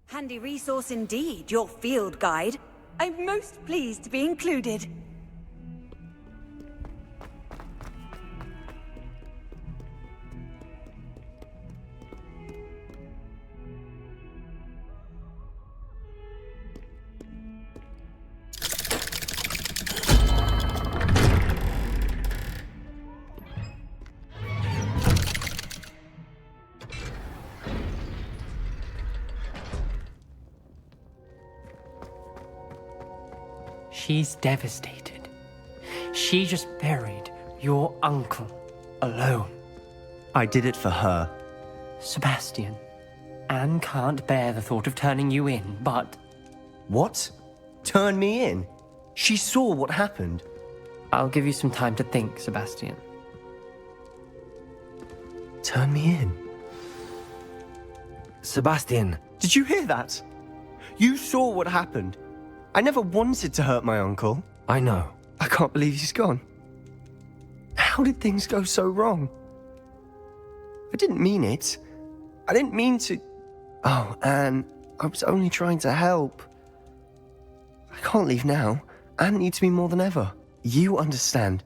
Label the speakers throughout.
Speaker 1: Handy resource indeed, your field guide. I'm most pleased to be included.
Speaker 2: She's devastated. She just buried your uncle alone.
Speaker 3: I did it for her.
Speaker 2: Sebastian, Anne can't bear the thought of turning you in, but...
Speaker 3: What? Turn me in? She saw what happened.
Speaker 2: I'll give you some time to think, Sebastian.
Speaker 3: Turn me in?
Speaker 4: Sebastian.
Speaker 3: Did you hear that? You saw what happened. I never wanted to hurt my uncle.
Speaker 4: I know.
Speaker 3: I can't believe he's gone. How did things go so wrong? I didn't mean it. I didn't mean to... Oh, Anne, I was only trying to help. I can't leave now. Anne needs me more than ever. You understand.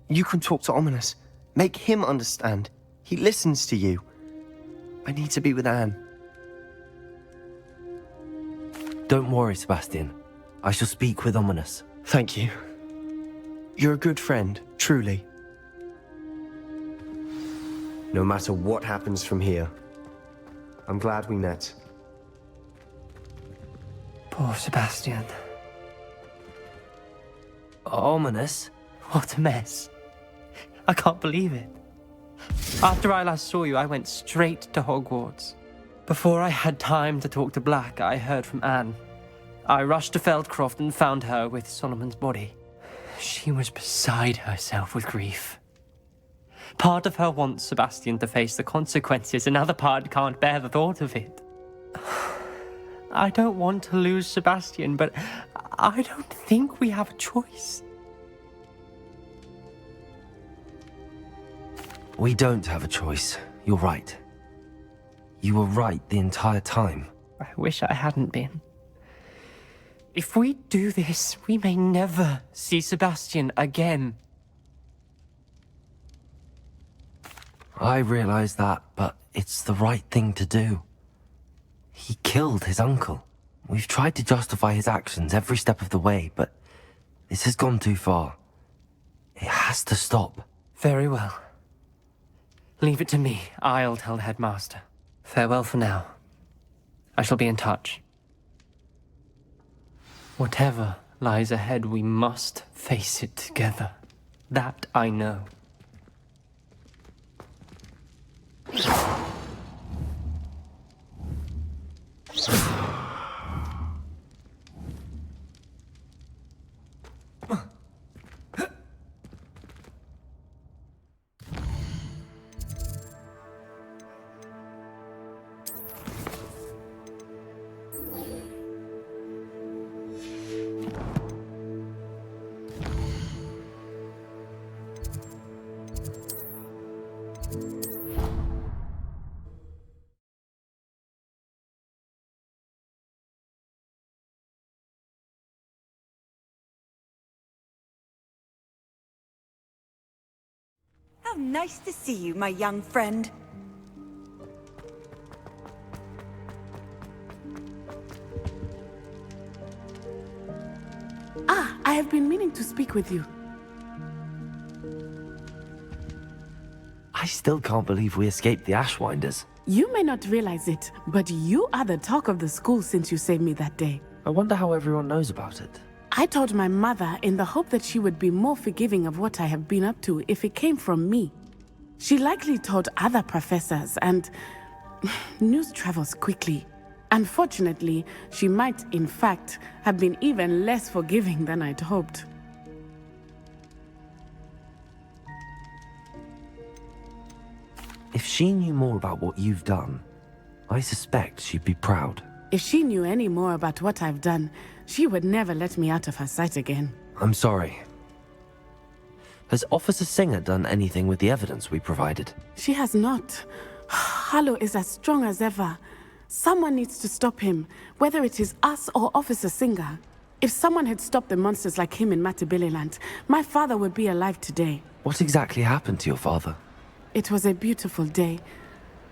Speaker 3: You can talk to Ominous. Make him understand. He listens to you. I need to be with Anne.
Speaker 4: Don't worry, Sebastian. I shall speak with Ominous.
Speaker 3: Thank you. You're a good friend, truly. No matter what happens from here, I'm glad we met.
Speaker 2: Poor Sebastian.
Speaker 4: Ominous?
Speaker 2: What a mess. I can't believe it. After I last saw you, I went straight to Hogwarts. Before I had time to talk to Black, I heard from Anne. I rushed to Feldcroft and found her with Solomon's body. She was beside herself with grief. Part of her wants Sebastian to face the consequences, another part can't bear the thought of it. I don't want to lose Sebastian, but I don't think we have a choice.
Speaker 4: We don't have a choice. You're right. You were right the entire time.
Speaker 2: I wish I hadn't been. If we do this, we may never see Sebastian again.
Speaker 4: I realize that, but it's the right thing to do. He killed his uncle. We've tried to justify his actions every step of the way, but this has gone too far. It has to stop.
Speaker 2: Very well. Leave it to me. I'll tell the headmaster. Farewell for now. I shall be in touch. Whatever lies ahead, we must face it together. That I know.
Speaker 1: How nice to see you, my young friend.
Speaker 5: Ah, I have been meaning to speak with you.
Speaker 4: I still can't believe we escaped the Ashwinders.
Speaker 5: You may not realize it, but you are the talk of the school since you saved me that day.
Speaker 4: I wonder how everyone knows about it.
Speaker 5: I told my mother in the hope that she would be more forgiving of what I have been up to if it came from me. She likely told other professors, and news travels quickly. Unfortunately, she might, in fact, have been even less forgiving than I'd hoped.
Speaker 4: If she knew more about what you've done, I suspect she'd be proud.
Speaker 5: If she knew any more about what I've done, she would never let me out of her sight again.
Speaker 4: I'm sorry. Has Officer Singer done anything with the evidence we provided?
Speaker 5: She has not. Harlow is as strong as ever. Someone needs to stop him, whether it is us or Officer Singer. If someone had stopped the monsters like him in Matabeleland, my father would be alive today.
Speaker 4: What exactly happened to your father?
Speaker 5: It was a beautiful day.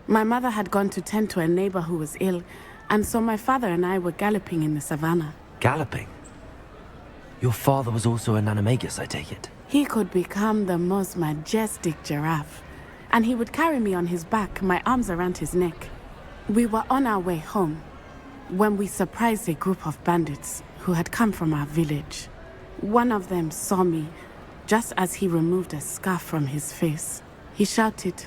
Speaker 5: My mother had gone to tend to a neighbor who was ill, and so my father and I were galloping in the savannah.
Speaker 4: Galloping? Your father was also an animagus, I take it?
Speaker 5: He could become the most majestic giraffe, and he would carry me on his back, my arms around his neck. We were on our way home when we surprised a group of bandits who had come from our village. One of them saw me just as he removed a scarf from his face. He shouted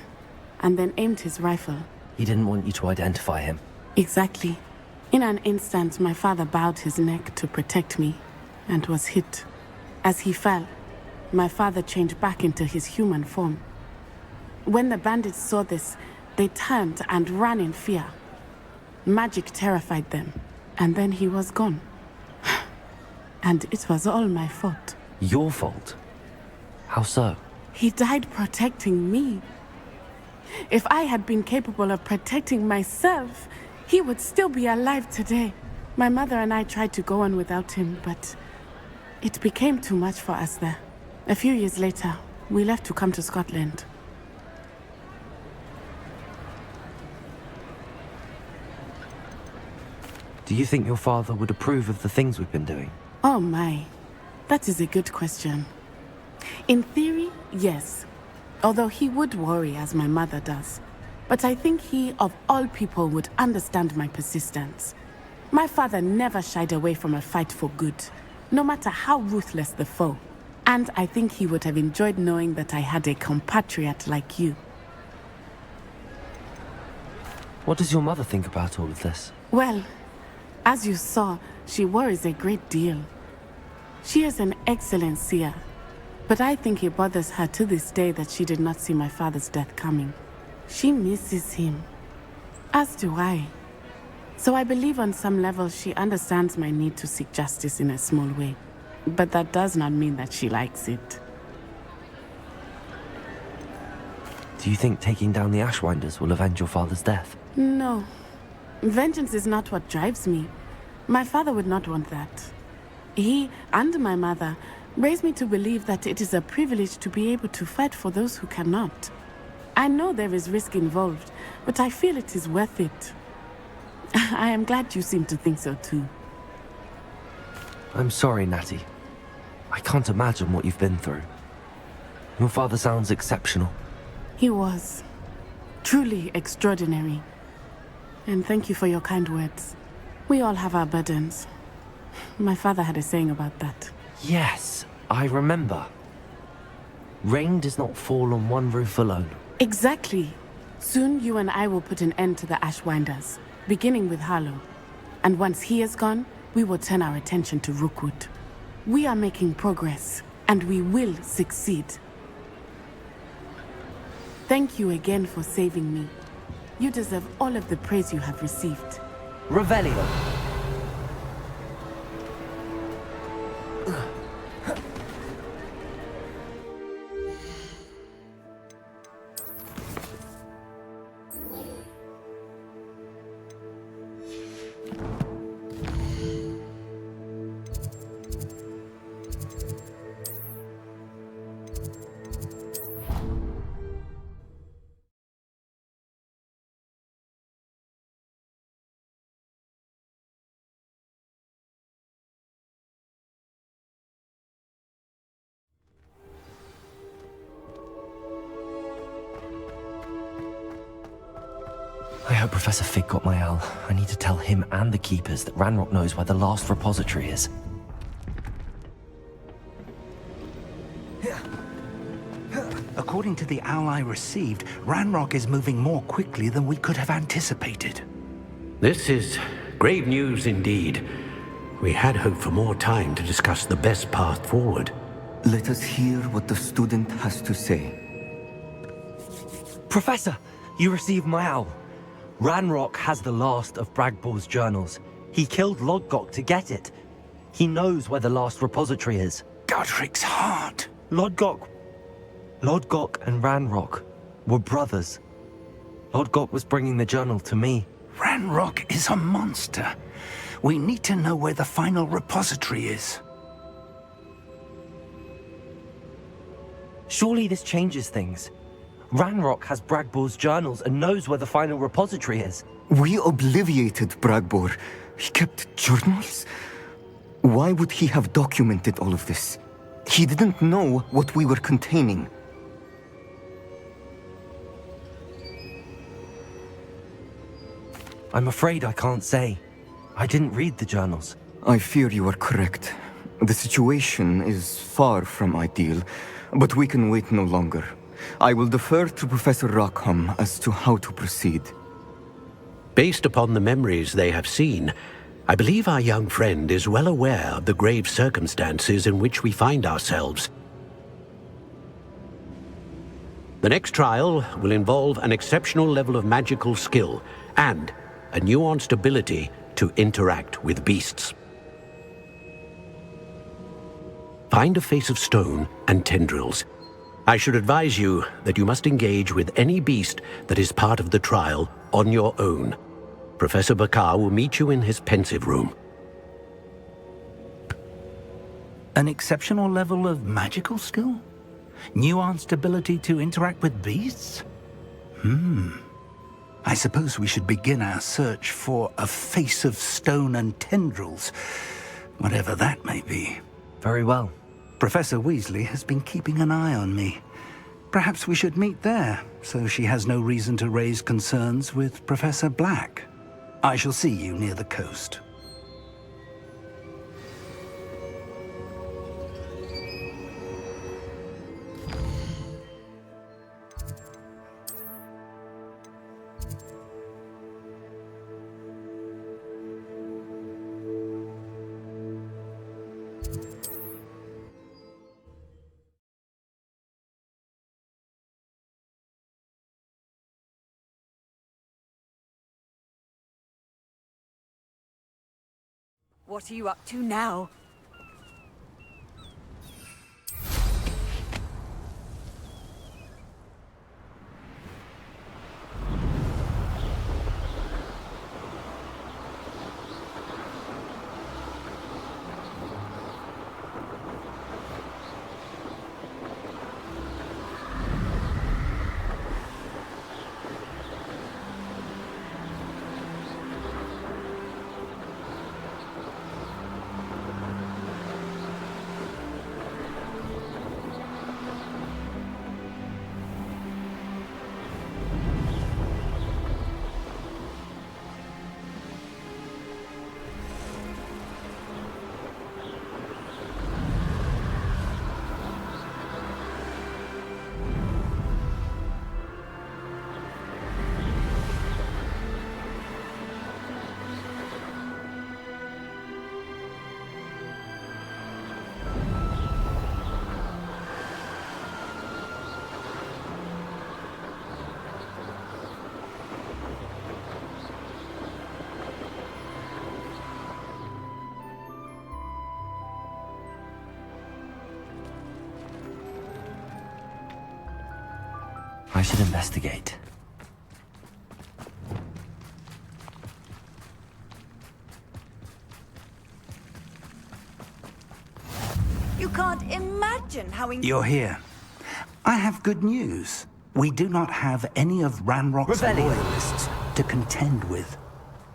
Speaker 5: and then aimed his rifle.
Speaker 4: He didn't want you to identify him.
Speaker 5: Exactly. In an instant, my father bowed his neck to protect me and was hit. As he fell, my father changed back into his human form. When the bandits saw this, they turned and ran in fear. Magic terrified them, and then he was gone. And it was all my fault.
Speaker 4: Your fault? How so?
Speaker 5: He died protecting me. If I had been capable of protecting myself, he would still be alive today. My mother and I tried to go on without him, but it became too much for us there. A few years later, we left to come to Scotland.
Speaker 4: Do you think your father would approve of the things we've been doing?
Speaker 5: Oh my, that is a good question. In theory, yes. Although he would worry as my mother does. But I think he, of all people, would understand my persistence. My father never shied away from a fight for good, no matter how ruthless the foe. And I think he would have enjoyed knowing that I had a compatriot like you.
Speaker 4: What does your mother think about all of this?
Speaker 5: Well, as you saw, she worries a great deal. She is an excellent seer, but I think it bothers her to this day that she did not see my father's death coming. She misses him, as do I. So I believe on some level she understands my need to seek justice in a small way. But that does not mean that she likes it.
Speaker 4: Do you think taking down the Ashwinders will avenge your father's death?
Speaker 5: No. Vengeance is not what drives me. My father would not want that. He and my mother raised me to believe that it is a privilege to be able to fight for those who cannot. I know there is risk involved, but I feel it is worth it. I am glad you seem to think so too.
Speaker 4: I'm sorry, Natty. I can't imagine what you've been through. Your father sounds exceptional.
Speaker 5: He was. Truly extraordinary. And thank you for your kind words. We all have our burdens. My father had a saying about that.
Speaker 4: Yes, I remember. Rain does not fall on one roof alone.
Speaker 5: Exactly. Soon you and I will put an end to the Ashwinders, beginning with Harlow. And once he is gone, we will turn our attention to Rookwood. We are making progress, and we will succeed. Thank you again for saving me. You deserve all of the praise you have received.
Speaker 4: Revelio. I hope Professor Fig got my owl. I need to tell him and the Keepers that Ranrock knows where the last repository is.
Speaker 6: According to the owl I received, Ranrock is moving more quickly than we could have anticipated.
Speaker 7: This is grave news indeed. We had hoped for more time to discuss the best path forward.
Speaker 8: Let us hear what the student has to say.
Speaker 4: Professor, you received my owl. Ranrock has the last of Bragbor's journals. He killed Lodgok to get it. He knows where the last repository is.
Speaker 6: Godric's heart.
Speaker 4: Lodgok and Ranrock were brothers. Lodgok was bringing the journal to me
Speaker 6: Ranrock is a monster. We need to know where the final repository is.
Speaker 4: Surely this changes things. Ranrock has Bragbor's journals and knows where the final repository is.
Speaker 8: We obliviated Bragbor. He kept journals? Why would he have documented all of this? He didn't know what we were containing.
Speaker 4: I'm afraid I can't say. I didn't read the journals.
Speaker 8: I fear you are correct. The situation is far from ideal, but we can wait no longer. I will defer to Professor Rockham as to how to proceed.
Speaker 7: Based upon the memories they have seen, I believe our young friend is well aware of the grave circumstances in which we find ourselves. The next trial will involve an exceptional level of magical skill and a nuanced ability to interact with beasts. Find a face of stone and tendrils. I should advise you that you must engage with any beast that is part of the trial on your own. Professor Bakar will meet you in his pensive room.
Speaker 6: An exceptional level of magical skill? Nuanced ability to interact with beasts? I suppose we should begin our search for a face of stone and tendrils, whatever that may be.
Speaker 4: Very well.
Speaker 6: Professor Weasley has been keeping an eye on me. Perhaps we should meet there, so she has no reason to raise concerns with Professor Black. I shall see you near the coast.
Speaker 1: What are you up to now?
Speaker 4: I should investigate.
Speaker 1: You can't imagine how
Speaker 6: You're here. I have good news. We do not have any of Ranrock's loyalists to contend with.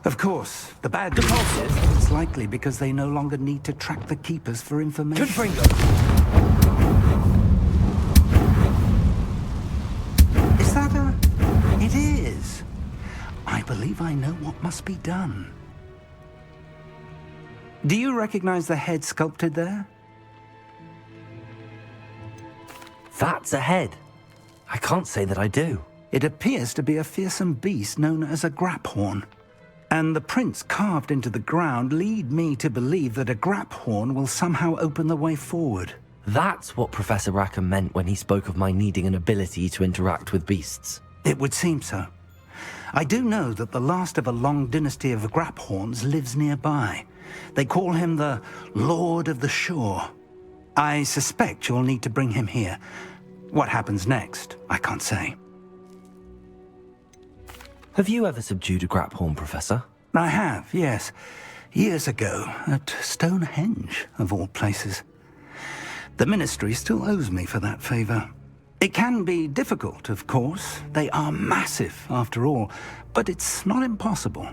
Speaker 6: Of course, the bad news is that it's likely because they no longer need to track the Keepers for information. Is that a... It is. I believe I know what must be done. Do you recognize the head sculpted there?
Speaker 4: That's a head. I can't say that I do.
Speaker 6: It appears to be a fearsome beast known as a graphorn. And the prints carved into the ground lead me to believe that a graphorn will somehow open the way forward.
Speaker 4: That's what Professor Rackham meant when he spoke of my needing an ability to interact with beasts.
Speaker 6: It would seem so. I do know that the last of a long dynasty of graphorns lives nearby. They call him the Lord of the Shore. I suspect you'll need to bring him here. What happens next, I can't say.
Speaker 4: Have you ever subdued a Graphorn, Professor?
Speaker 6: I have, yes. Years ago, at Stonehenge, of all places. The Ministry still owes me for that favor. It can be difficult, of course. They are massive, after all, but it's not impossible.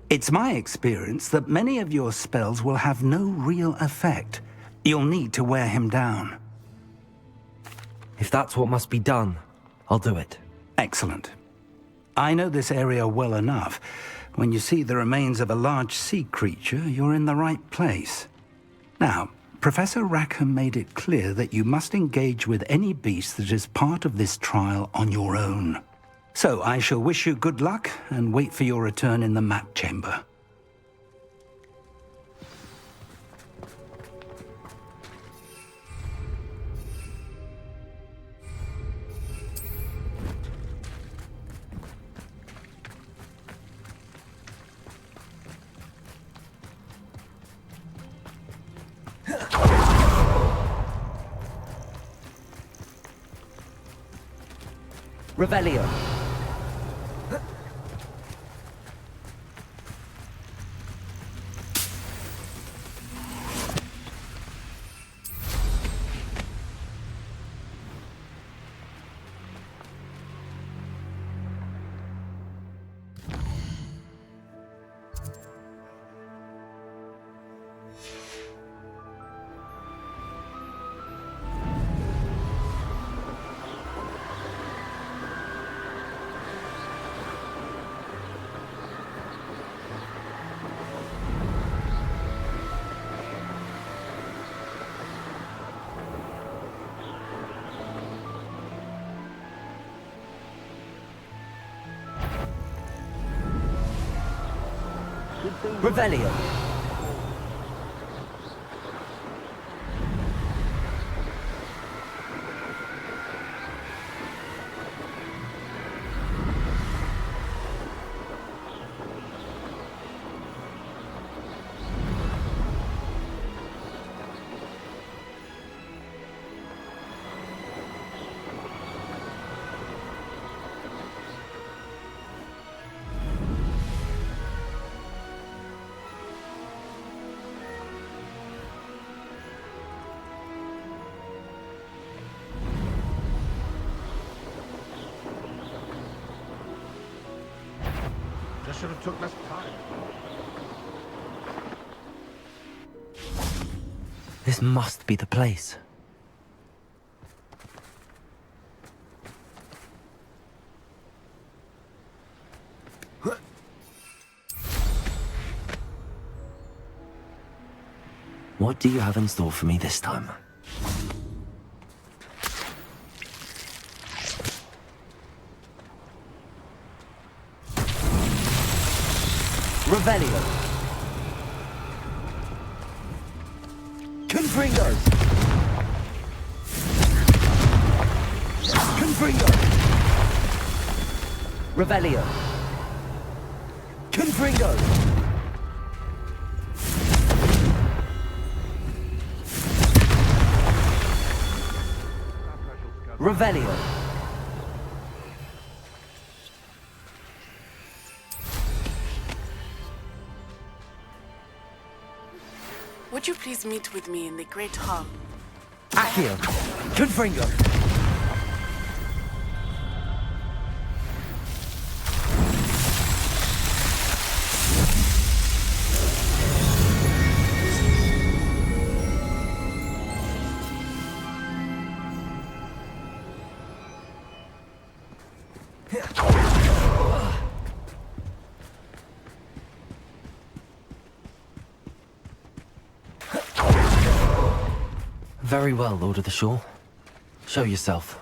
Speaker 6: It's my experience that many of your spells will have no real effect. You'll need to wear him down.
Speaker 4: If that's what must be done, I'll do it.
Speaker 6: Excellent. I know this area well enough. When you see the remains of a large sea creature, you're in the right place. Now, Professor Rackham made it clear that you must engage with any beast that is part of this trial on your own. So I shall wish you good luck and wait for your return in the map chamber.
Speaker 4: Revelio. Revelio.
Speaker 9: Just should have took less time.
Speaker 4: This must be the place. What do you have in store for me this time? Revelio. Confringo. Confringo. Revelio. Confringo. Revelio.
Speaker 5: Would you please meet with me in the Great Hall?
Speaker 4: Accio. Confringo. Very well, Lord of the Shore. Show yourself.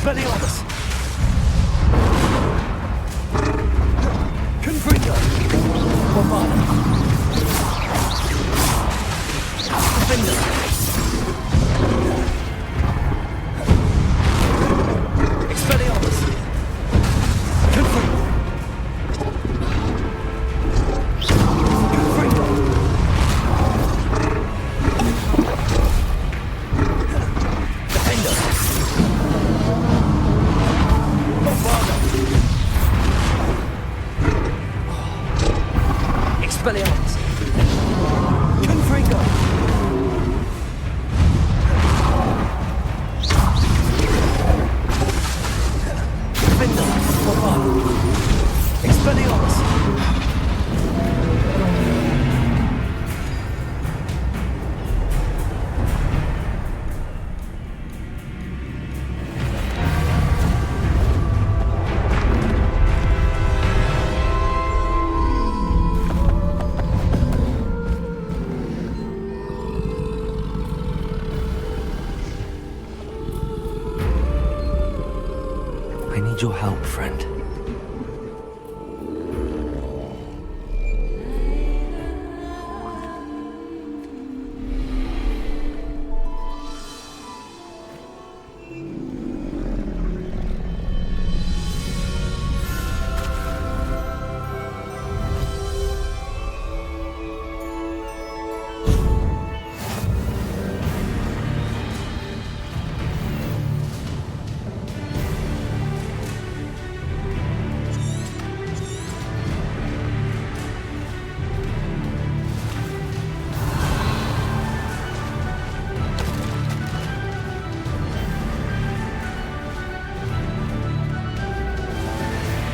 Speaker 3: Expelliarmus! Confringo! Bombard! Defender! Expelliarmus! Confringo! Confringo! Defender! Bombardo! Expelliarmus! Confringo! Defender! Bombardo! Expelliarmus!
Speaker 4: I need your help, friend.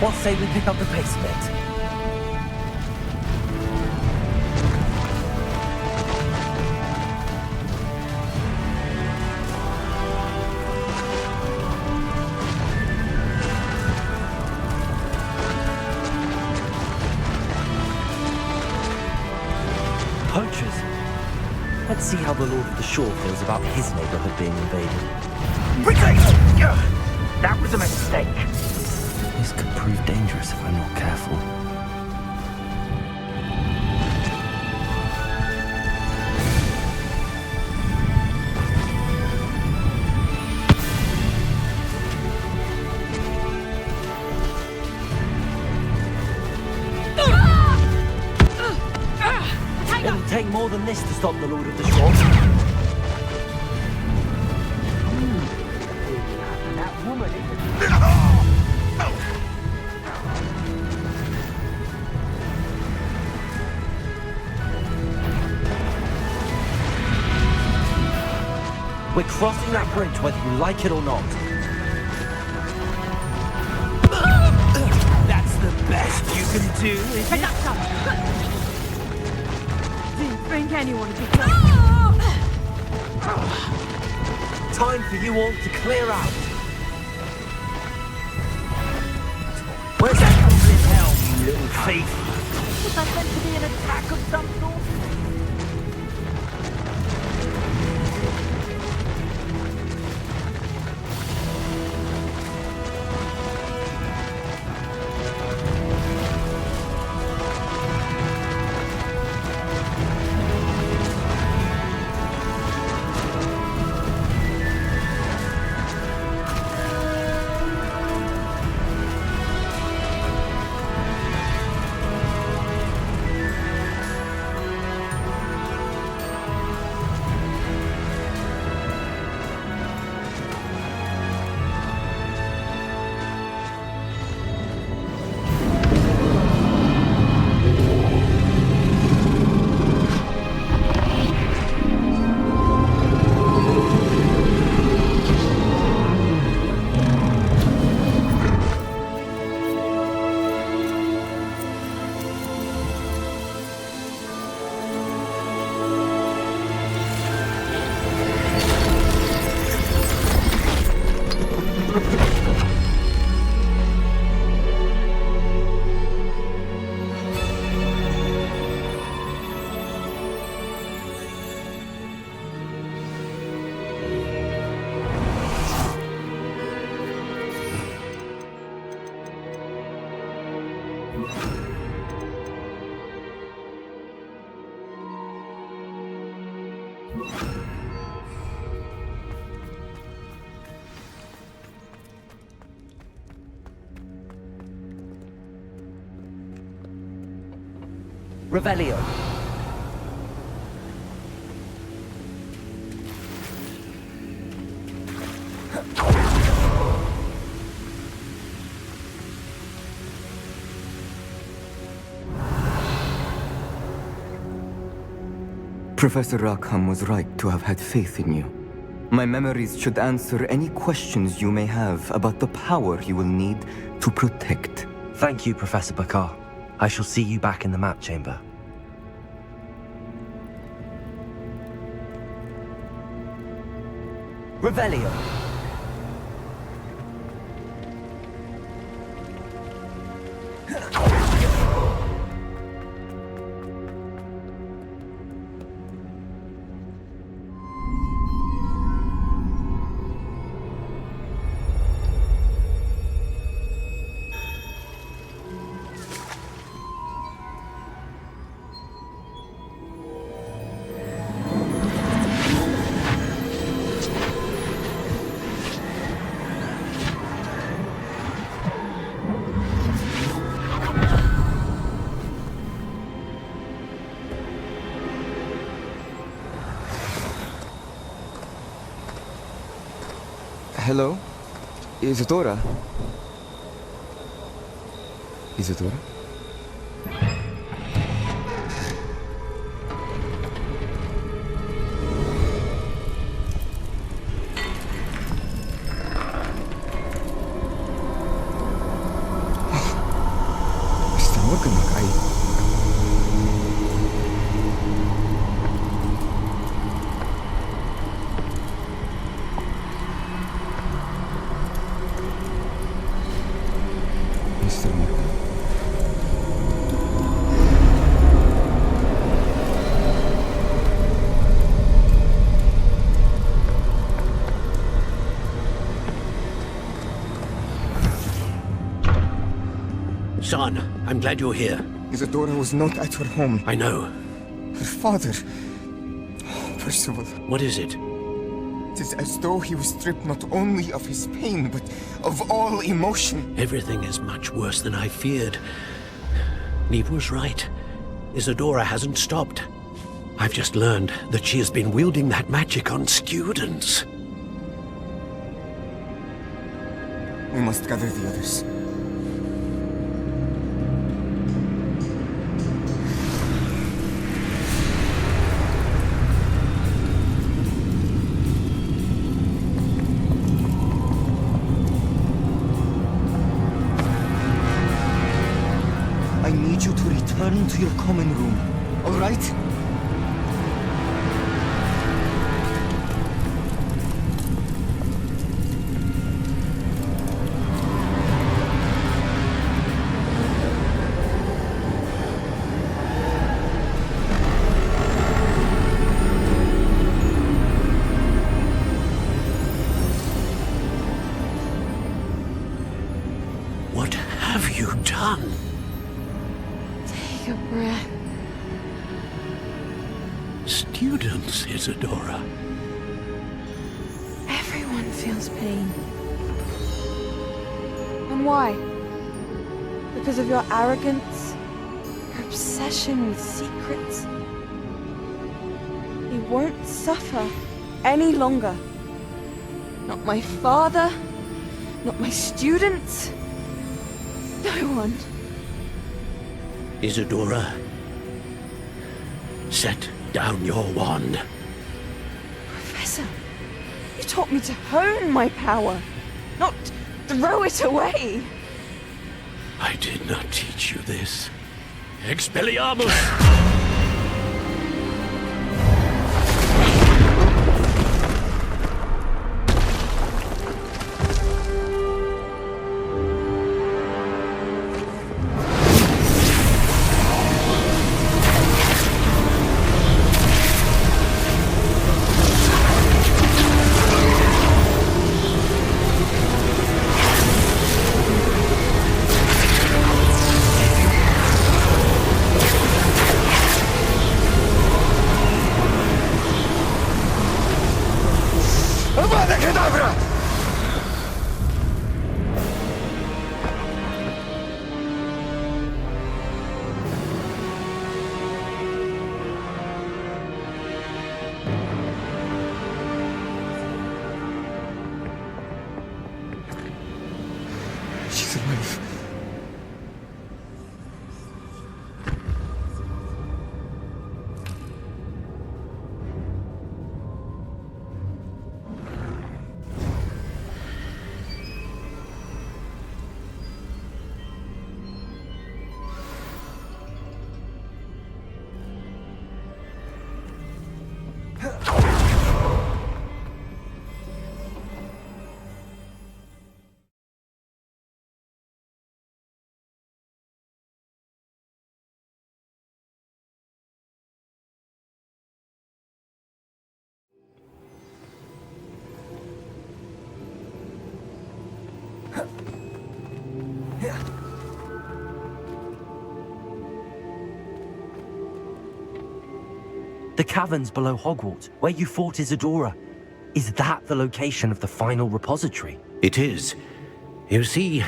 Speaker 9: What say we pick up the pace a bit? Poachers? Let's see how the Lord of the Shore feels about his neighborhood being invaded. That was a mistake.
Speaker 4: This could prove dangerous if I'm not careful.
Speaker 9: It'll take more than this to stop the Lord of the Shore. That woman We're crossing that bridge whether you like it or not. That's the best you can do, is it?
Speaker 1: Didn't think anyone would be close.
Speaker 9: Time for you all to clear out. Where's that goblin hell, you little thief? Was that meant to be an attack of some sort? Revelio.
Speaker 8: Professor Rackham was right to have had faith in you. My memories should answer any questions you may have about the power you will need to protect.
Speaker 4: Thank you, Professor Bakar. I shall see you back in the map chamber.
Speaker 9: Revelio.
Speaker 8: Hello? Isadora? Isadora? Está magandang ay... Mr. Morgan.
Speaker 7: Son, I'm glad you're here.
Speaker 8: Isadora was not at her home.
Speaker 7: I know.
Speaker 8: Her father... Percival.
Speaker 7: What is it?
Speaker 8: It is as though he was stripped not only of his pain, but of all emotion.
Speaker 7: Everything is much worse than I feared. Neve was right. Isadora hasn't stopped. I've just learned that she has been wielding that magic on students.
Speaker 8: We must gather the others. I need you to return to your common room, all right?
Speaker 7: What have you done?
Speaker 10: Take a breath.
Speaker 7: Students, Isadora.
Speaker 10: Everyone feels pain. And why? Because of your arrogance? Your obsession with secrets? He won't suffer any longer. Not my father, not my students, no one.
Speaker 7: Isadora, set down your wand.
Speaker 10: Professor, you taught me to hone my power, not throw it away.
Speaker 7: I did not teach you this. Expelliarmus!
Speaker 8: life.
Speaker 4: The caverns below Hogwarts, where you fought Isadora. Is that the location of the final repository?
Speaker 7: It is. You see,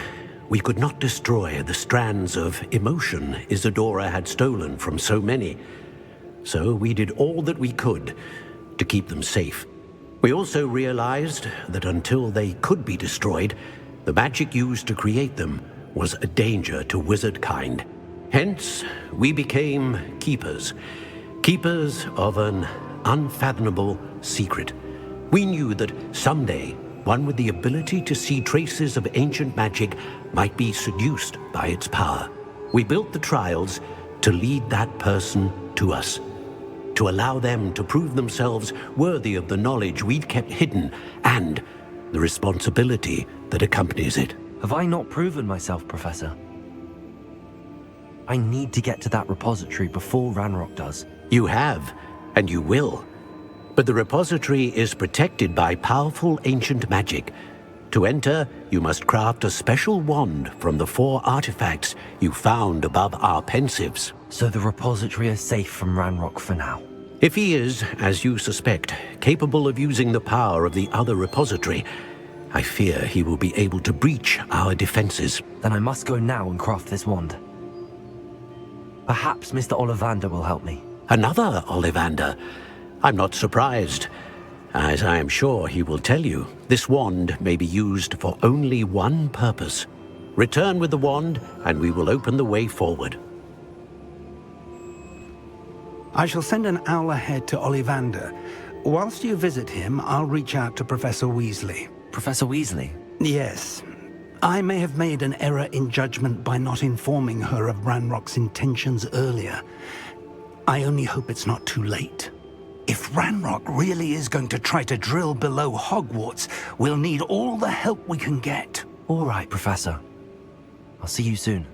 Speaker 7: we could not destroy the strands of emotion Isadora had stolen from so many. So we did all that we could to keep them safe. We also realized that until they could be destroyed, the magic used to create them was a danger to wizard kind. Hence, we became keepers. Keepers of an unfathomable secret. We knew that someday, one with the ability to see traces of ancient magic might be seduced by its power. We built the trials to lead that person to us, to allow them to prove themselves worthy of the knowledge we'd kept hidden and the responsibility that accompanies it.
Speaker 4: Have I not proven myself, Professor? I need to get to that repository before Ranrock does.
Speaker 7: You have, and you will. But the repository is protected by powerful ancient magic. To enter, you must craft a special wand from the 4 artifacts you found above our pensives.
Speaker 4: So the repository is safe from Ranrock for now.
Speaker 7: If he is, as you suspect, capable of using the power of the other repository, I fear he will be able to breach our defenses.
Speaker 4: Then I must go now and craft this wand. Perhaps Mr. Ollivander will help me.
Speaker 7: Another Ollivander? I'm not surprised. As I am sure he will tell you, this wand may be used for only one purpose. Return with the wand, and we will open the way forward.
Speaker 6: I shall send an owl ahead to Ollivander. Whilst you visit him, I'll reach out to Professor Weasley.
Speaker 4: Professor Weasley?
Speaker 6: Yes. I may have made an error in judgment by not informing her of Ranrock's intentions earlier. I only hope it's not too late. If Ranrock really is going to try to drill below Hogwarts, we'll need all the help we can get.
Speaker 4: All right, Professor. I'll see you soon.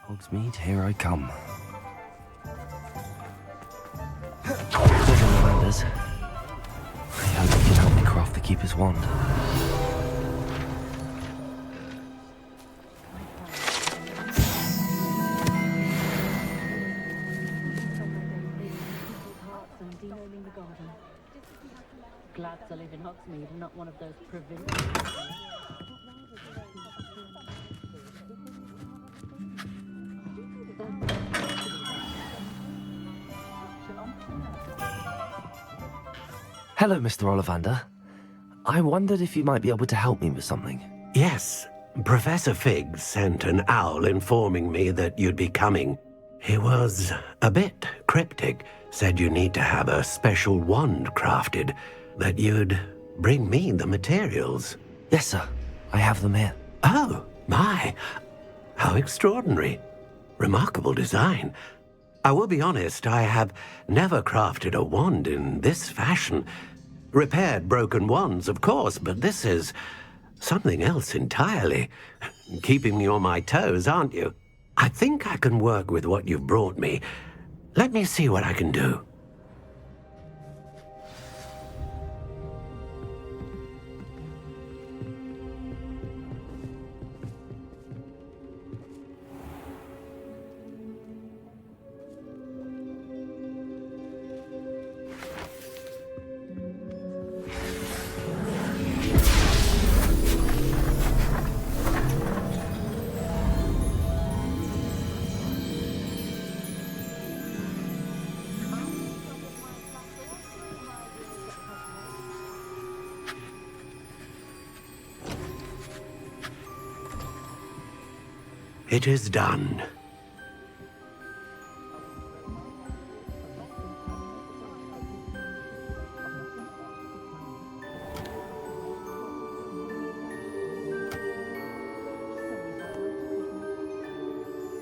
Speaker 4: Hogsmeade, here I come. Ollivanders. I hope you can help me craft the Keeper's wand.
Speaker 11: Glad to live in Hogsmeade and not one of those provincial.
Speaker 4: Hello, Mr. Ollivander. I wondered if you might be able to help me with something.
Speaker 7: Yes, Professor Fig sent an owl informing me that you'd be coming. He was a bit cryptic, said you need to have a special wand crafted, that you'd bring me the materials.
Speaker 4: Yes, sir. I have them here.
Speaker 7: Oh, my. How extraordinary. Remarkable design. I will be honest, I have never crafted a wand in this fashion. Repaired broken wands, of course, but this is something else entirely. Keeping me on my toes, aren't you? I think I can work with what you've brought me. Let me see what I can do. It is done.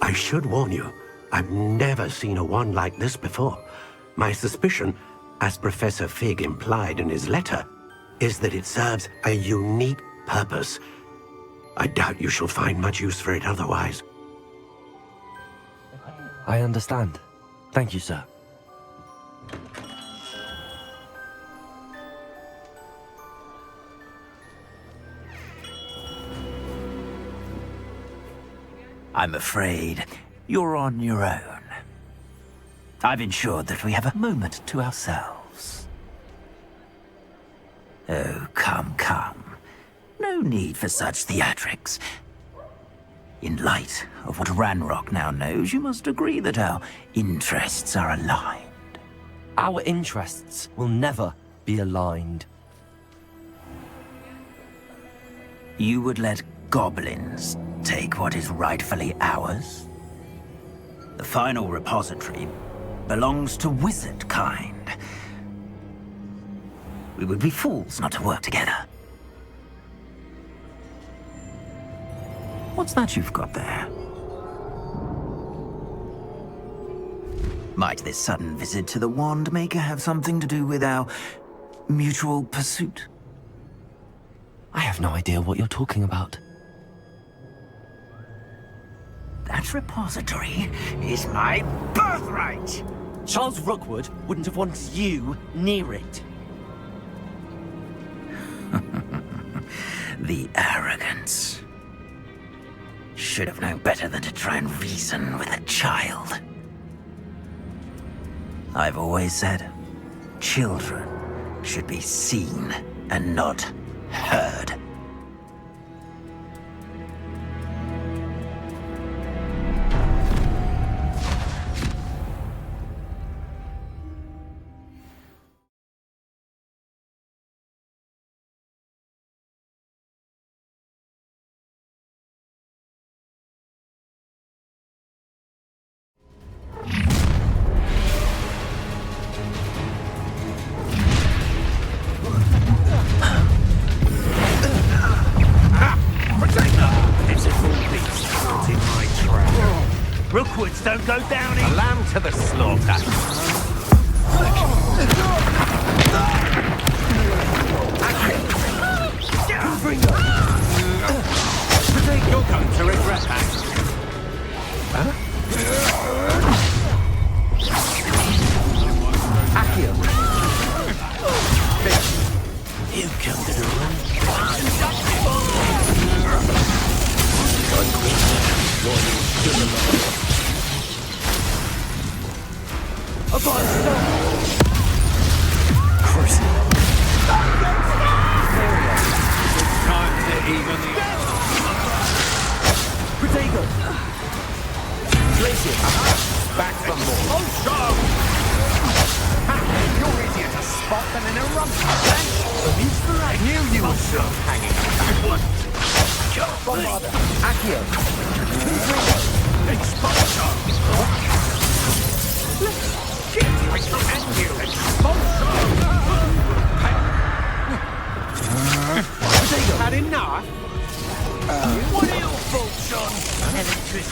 Speaker 7: I should warn you, I've never seen a wand like this before. My suspicion, as Professor Fig implied in his letter, is that it serves a unique purpose. I doubt you shall find much use for it otherwise.
Speaker 4: I understand. Thank you, sir.
Speaker 9: I'm afraid you're on your own. I've ensured that we have a moment to ourselves. Oh, come, come. No need for such theatrics. In light of what Ranrock now knows, you must agree that our interests are aligned.
Speaker 4: Our interests will never be aligned.
Speaker 9: You would let goblins take what is rightfully ours? The final repository belongs to wizard kind. We would be fools not to work together. What's that you've got there? Might this sudden visit to the Wand Maker have something to do with our mutual pursuit?
Speaker 4: I have no idea what you're talking about.
Speaker 9: That repository is my birthright!
Speaker 4: Charles Rookwood wouldn't have wanted you near it.
Speaker 9: The arrogance. Should have known better than to try and reason with a child. I've always said, children should be seen and not heard. Rookwoods don't go down in...
Speaker 12: A lamb to the slaughter. You're going to regret that.
Speaker 4: Accio.
Speaker 9: You killed it all.
Speaker 12: Back for more. Oh, sure! You're easier to spot than an I knew you were so hanging back.
Speaker 3: Accio.
Speaker 12: Expulsor! And you, expulsor! Had enough? What are your thoughts on electricity?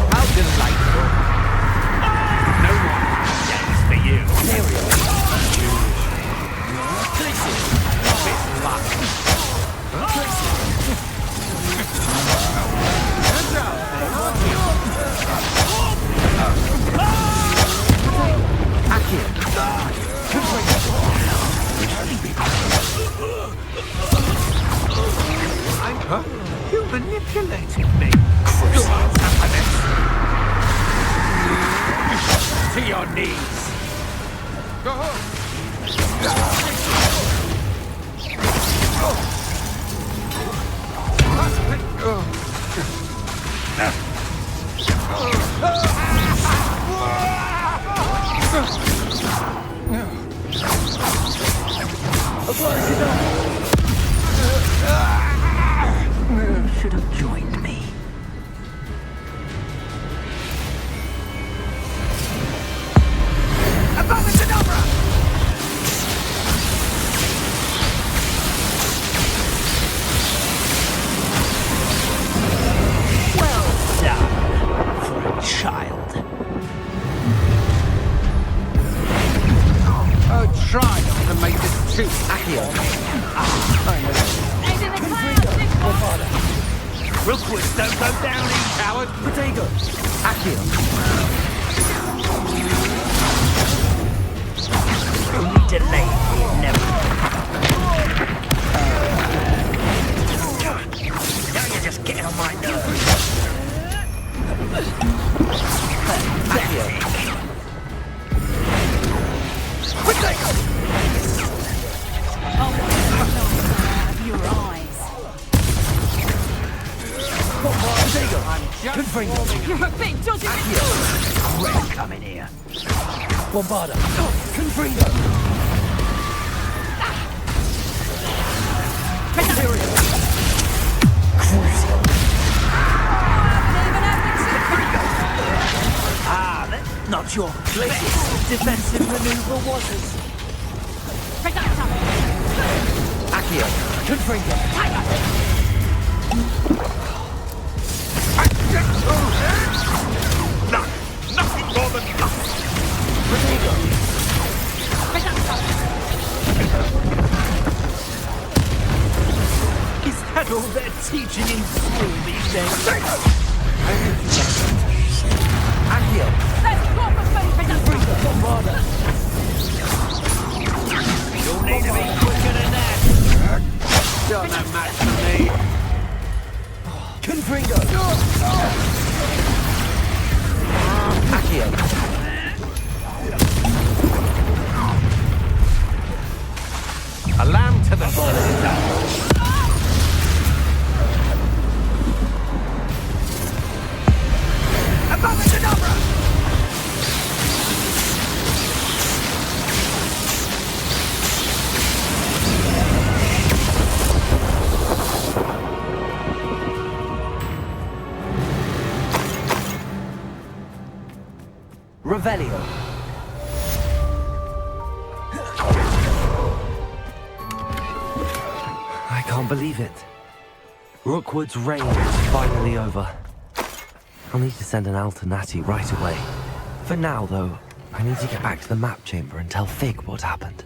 Speaker 12: How delightful! No more days for you. Bit luck. Hands Huh? You manipulated me. To your knees.
Speaker 9: You should have joined me. Well done for a child.
Speaker 12: Oh, try not to make this too accurate. Rookwards don't go down, you coward!
Speaker 3: Potato. Accio.
Speaker 9: Delay never. Now you're just getting on my nerves.
Speaker 11: Your eyes.
Speaker 10: You're a bit dodgy.
Speaker 9: Red coming here.
Speaker 3: Bombarda. Confringo.
Speaker 9: Ah, that's not your place. Defensive maneuver was it?
Speaker 3: Accio. Confringo.
Speaker 12: Nothing more than nothing!
Speaker 9: Is that all they're teaching in school these days?
Speaker 3: Accio. Bombarda.
Speaker 9: You'll need to be quicker than that.
Speaker 12: Don't have match for me.
Speaker 3: Confringo. Accio.
Speaker 12: A lamb to the slaughter.
Speaker 3: Revelio.
Speaker 4: I can't believe it. Rookwood's reign is finally over. I'll need to send an Alternati right away. For now, though, I need to get back to the map chamber and tell Fig what happened.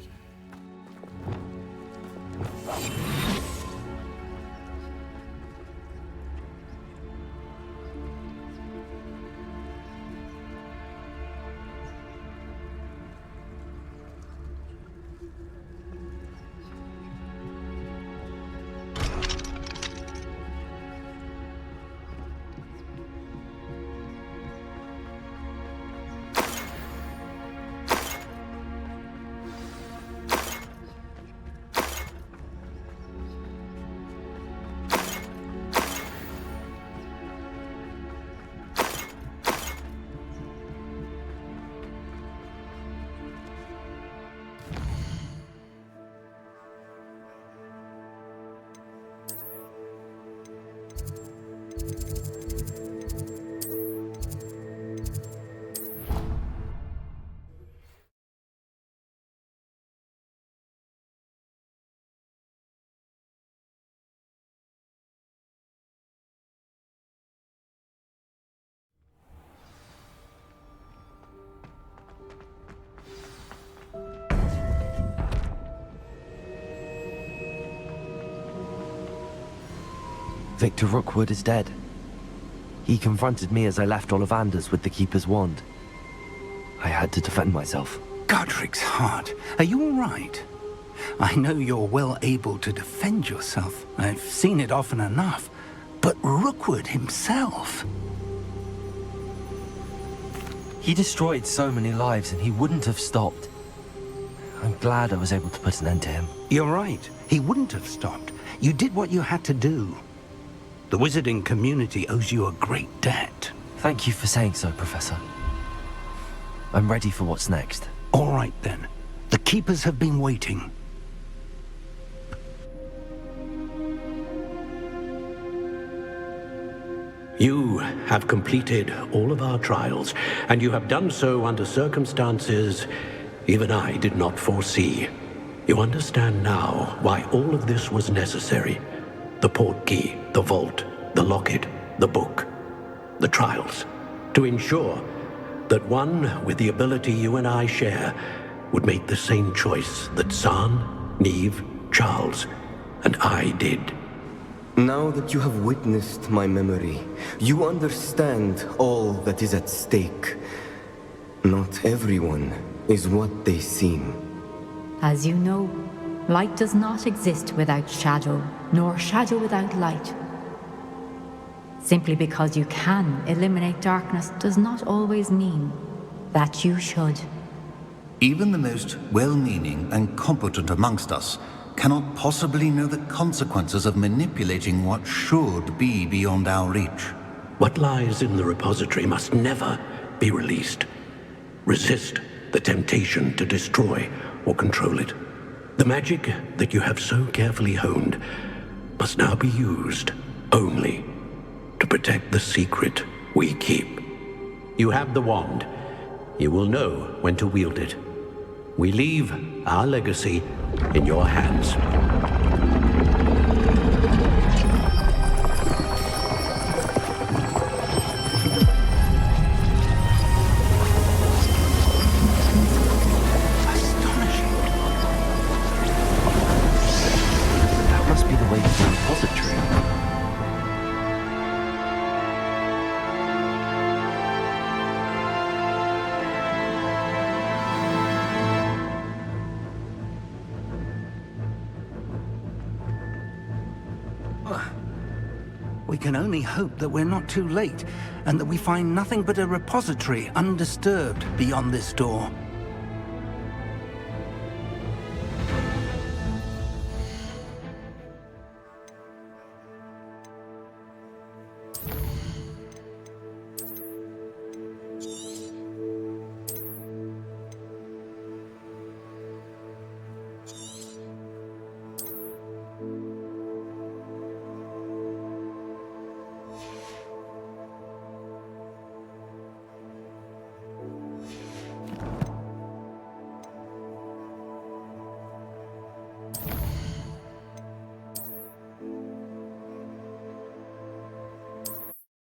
Speaker 4: Victor Rookwood is dead. He confronted me as I left Ollivander's with the Keeper's wand. I had to defend myself.
Speaker 6: Godric's heart, are you all right? I know you're well able to defend yourself. I've seen it often enough. But Rookwood himself...
Speaker 4: He destroyed so many lives and he wouldn't have stopped. I'm glad I was able to put an end to him.
Speaker 6: You're right. He wouldn't have stopped. You did what you had to do. The wizarding community owes you a great debt.
Speaker 4: Thank you for saying so, Professor. I'm ready for what's next.
Speaker 6: All right, then. The Keepers have been waiting.
Speaker 7: You have completed all of our trials, and you have done so under circumstances even I did not foresee. You understand now why all of this was necessary. The portkey, the vault, the locket, the book, the trials. To ensure that one with the ability you and I share would make the same choice that Zaan, Neve, Charles, and I did.
Speaker 8: Now that you have witnessed my memory, you understand all that is at stake. Not everyone is what they seem.
Speaker 13: As you know, light does not exist without shadow, nor shadow without light. Simply because you can eliminate darkness does not always mean that you should.
Speaker 14: Even the most well-meaning and competent amongst us cannot possibly know the consequences of manipulating what should be beyond our reach.
Speaker 7: What lies in the repository must never be released. Resist the temptation to destroy or control it. The magic that you have so carefully honed must now be used only to protect the secret we keep. You have the wand. You will know when to wield it. We leave our legacy in your hands.
Speaker 4: That must be the way to the repository.
Speaker 6: We can only hope that we're not too late, and that we find nothing but a repository undisturbed beyond this door.